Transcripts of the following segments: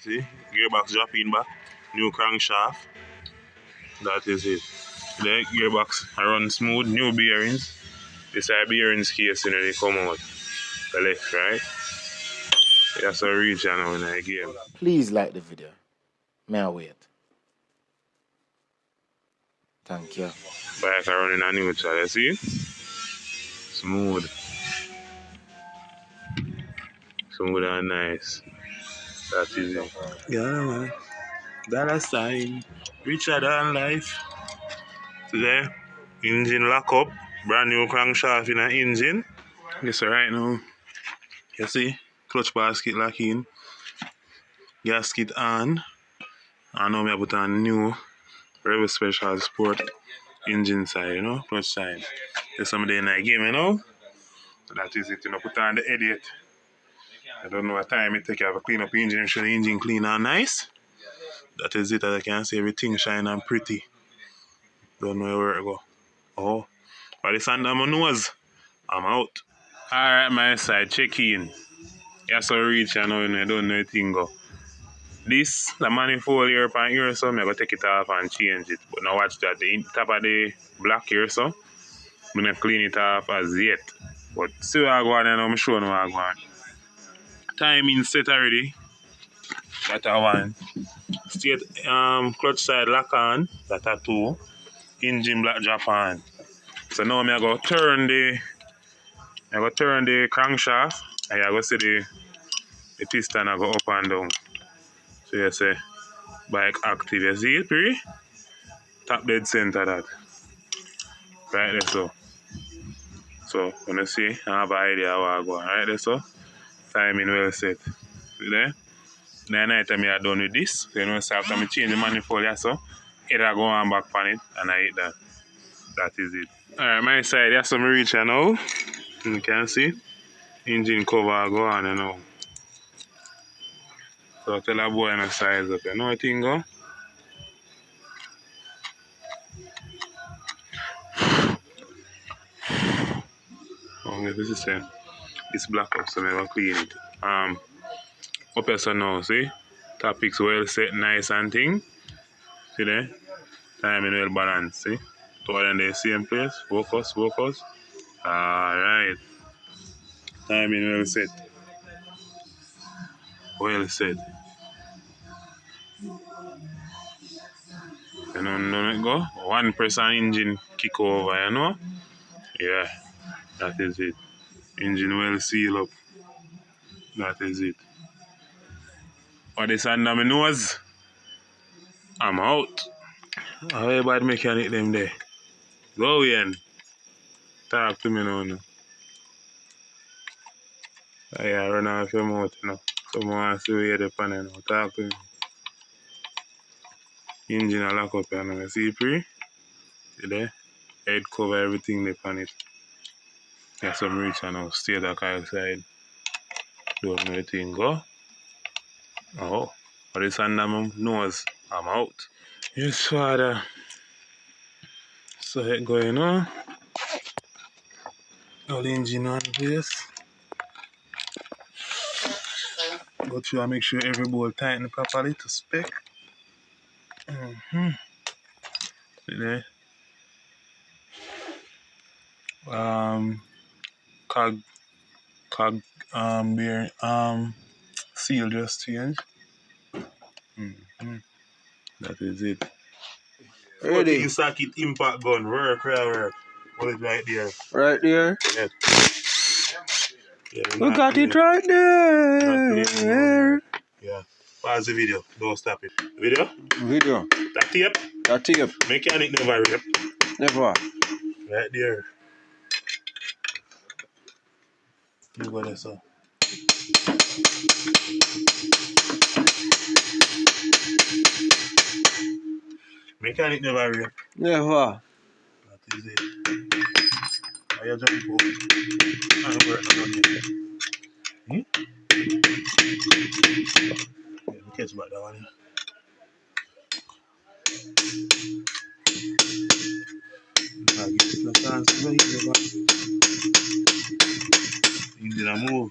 See? Gearbox dropping back. New crankshaft. That is it. The gearbox run smooth. New bearings. This are bearings case when they come out. The left, right? That's a reach now in the game. Please like the video. May I wait? Thank you. Bike are running a neutral, you see? Smooth. Smooth and nice. That is it. Yeah, man. Dollar sign. Richer than life. Today, engine lock up. Brand new crankshaft in the engine. Yes, right now. You see? Clutch basket lock in. Gasket on. And now I put on new Rebel Special Sport engine side, you know, clutch side. There's somebody in that game, you know. So that is it, you know, put on the idiot. I don't know what time it take you have a clean up engine, make sure the engine clean and nice. That is it, as I can see, everything shine and pretty. Don't know where to go. Oh, but it's under my nose. I'm out. Alright, my side, check in. Yes, I reach, you know, I don't know anything go. This, the manifold here upon here, so I'm going to take it off and change it. But now watch that, the top of the block here, so I'm going to clean it off as yet. But see what I go on, and I'm showing what I go on. Timing set already. That I want. Straight clutch side lock on. That are 2. Engine block drop on. So now I'm going to turn the crankshaft. And I'm going to see the piston I go up and down. So you say bike active. You see it, pre? Top dead center that. Right there, so. So when you see, I have an idea how I go. Right there, so. Timing well set. See there? Then night time I done with this. Then once after I change the manifold, yeah, so it I go on back on it and I hit that. That is it. Alright, my side, that's some reach now. You can see. Engine cover go on, you know. So tell a boy no size up. You know what thing go? Oh, this is saying it's black up, so I never clean it. Up here so now, see? Topics well set, nice and thing. See there? Timing well balanced, see? Two in the same place. Focus, focus. Alright. Timing well set. Well set. You know, let it go. 1% engine kick over, you know? Yeah, that is it. Engine well seal up. That is it. What this under my nose? I'm out. How you bad mechanic them there? Go in. Talk to me now. I run off your mouth now. Someone wants to hear the panel now. Talk to me. Engine a lock up here now. You see pre? See there? Head cover everything they pan it. Got some reach now. Stay the car side. Don't know anything go. Oh. But this under my nose. I'm out. Yes, father. So it going on. All the engine on place. Go through and make sure every bolt tighten properly to spec. See there? Cog bearing seal just change. That is it. Ready? 14 socket impact gun, work. Hold it right there. Right there? Yeah. We got it right there. Yeah. Pause the video. Don't stop it. Video? Video. That tape? That tape. Mechanic never rip. Never. Right there. You go there, so. Mechanic never rip. Never. That is it. How you jump up? And work on it. Yeah, catch back that one. I'll give it a chance. Engine a move.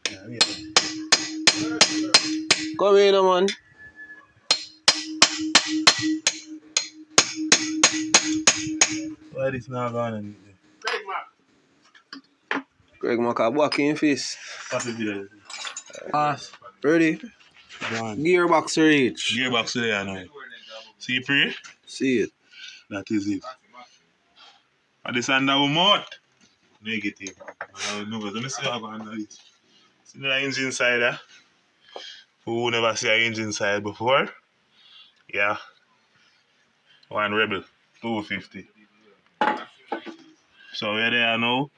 Yeah, Come in, man. Why this not going? Greg Maka back in face. What is it? Pass. Ready? Gone. Gearbox reach. Gearbox there now. See pre? See it. That is it. And this under our mouth. Negative. No, let me see how I'm going to do it. See the engine side there? Who never see an engine side before? Yeah. One Rebel. 250. So where they are now,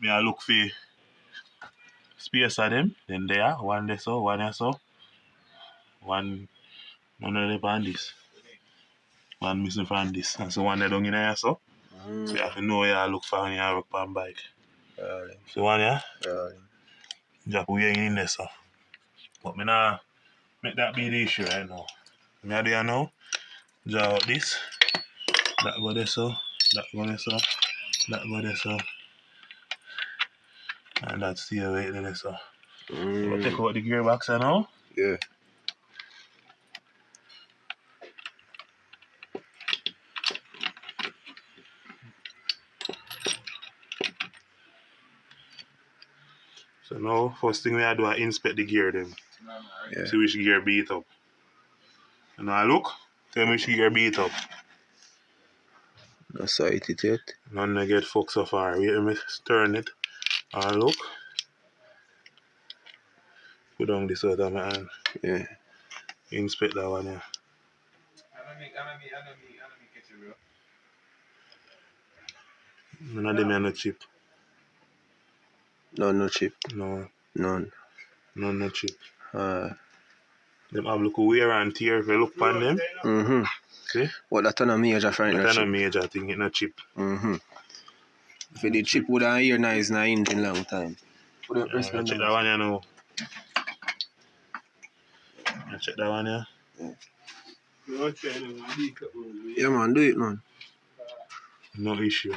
me I look for space of them. Then there, one there so, one there so. One of them on this. One missing from this. And so one there down in there so. So you have to know where you look for when you work on bike. So one yeah? Just put your in there so. But me nah make that be the issue right now. Me I do you now. Draw out this. That go there so. That go there so. That go there so. And that's the way there so. We'll take out the gearbox now. Yeah. So now, first thing we do is inspect the gear then. Yeah. See which gear beat up. And now look, tell me which gear beat up. No sight it yet. None of get fucked so far. Wait, let me turn it. And look. Put down this out of my hand. Yeah. Inspect that one here. None of them are no chip. No chip. No. None. None no chip. Them have look wear and tear if you look upon them. Mm-hmm. See? What that on a major friend? That's not a major thing, it's not chip. Mm-hmm. If the chip would have hear nice in the engine long time. Yeah, check that one here now. Check that one here. Yeah man, do it man. No issue.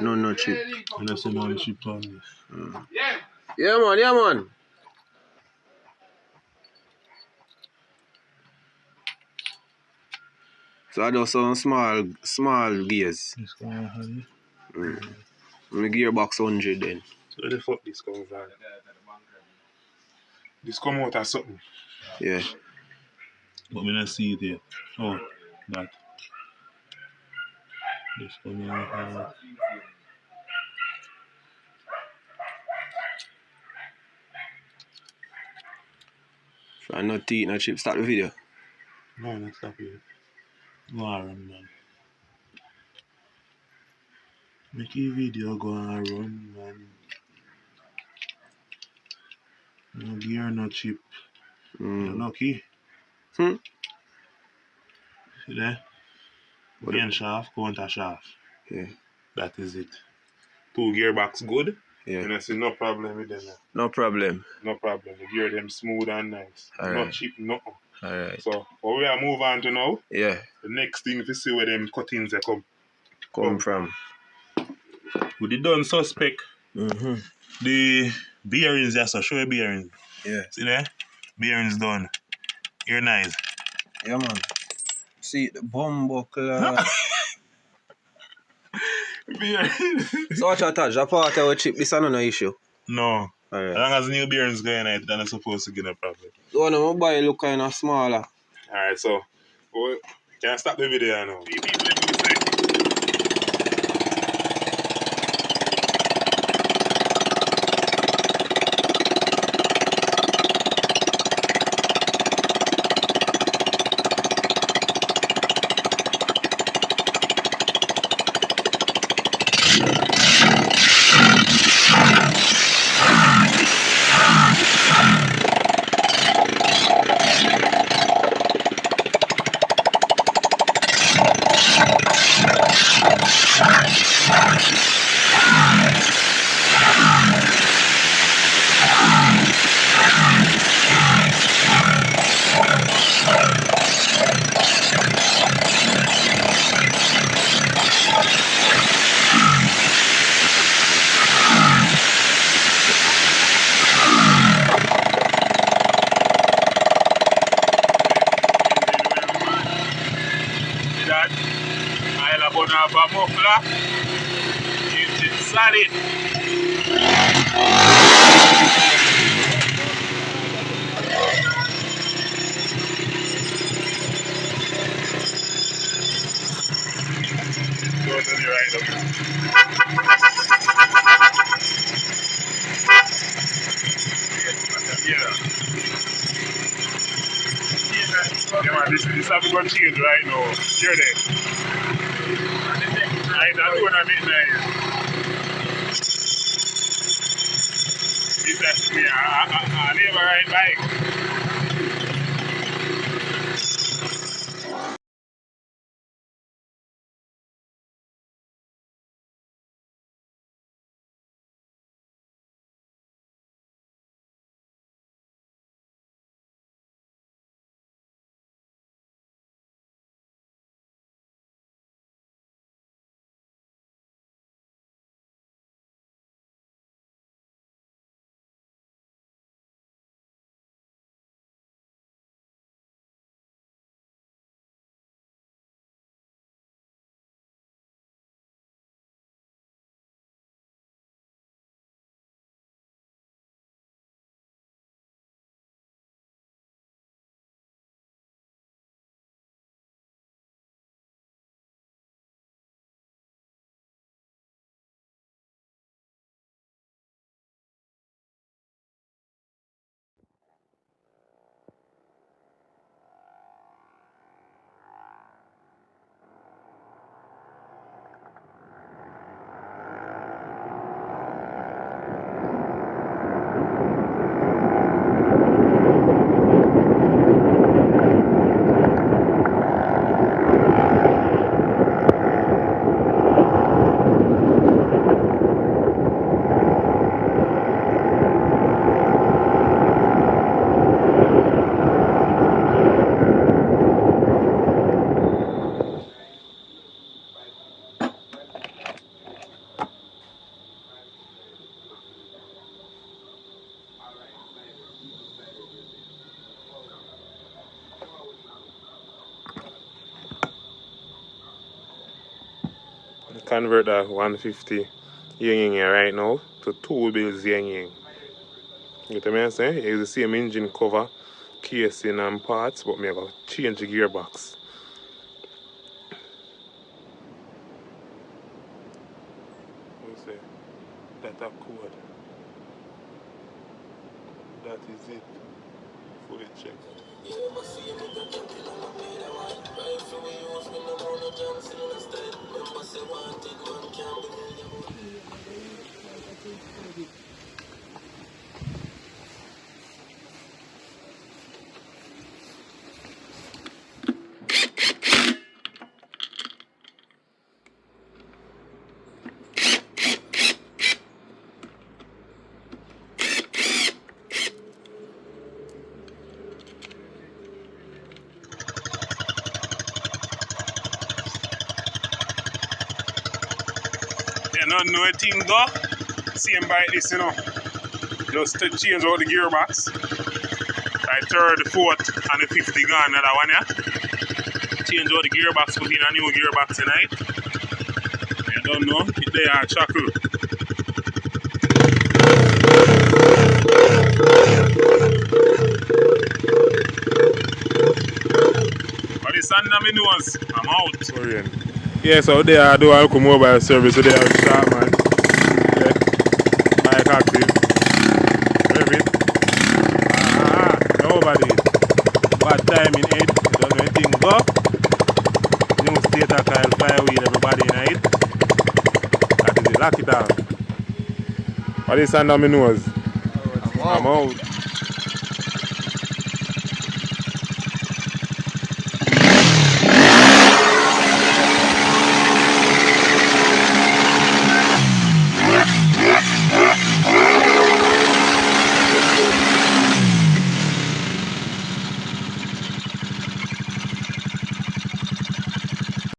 No chip. I don't see no chip on this. Yeah man. So I do some small gears. This one honey. My gearbox 100 then. So where the fuck this comes from? This come out of something. Yeah. But me not see it here. Oh, that. This come out. So I not eat no chip. Start the video. No, not stop here. Go on run, man. Make a video go and run, man. No gear, no chip. You're lucky. See there? Main shaft, counter shaft. Yeah. That is it. 2 gearbox good. Yeah. And I see no problem with them. No problem. No problem. The gear them smooth and nice. All no right. chip, nothing. Alright. So, what we are move on to now, Yeah. the next thing to see where them cuttings they Come from. We did done suspect Mm-hmm. the bearings, yes, so show you bearings. Yeah. See there? Bearings done. You're nice. Yeah man. See the bomb buckle. Bearings. So watch your touch. That part of our chip. This is no issue. No. Alright. As long as new bearings going on, they're not supposed to get a problem. The one on my body look kind of smaller. Alright, so can I stop the video now? have a muffler. Engine solid. Totally right up. Yeah. Yeah, man, this have to go change right now. Hear that? I don't want to make nice. It's me. I never ride bike. Convert that 150 yin right now to 2 bills yin. You get what I'm saying? It's the same engine cover, casing and parts, but I go change the gearbox. What say? Data code. That is it. Fully checked. You don't know a thing go. Same bike this, you know. Just to change out the gearbox. I third, the fourth, and the 50 gone that one, yeah. Change out the gearbox, put in a new gearbox tonight. You don't know, they are chuckle. But the sun on my nose, I'm out. Sorry. Yeah, so they are doing a mobile service, so they are sharp, man. Yeah. Bike active. Perfect. Nobody. Bad time in it. You don't know anything go. New state of Kyle flywheel, everybody in it. That is it. Lock it down. What is on my nose? I'm out.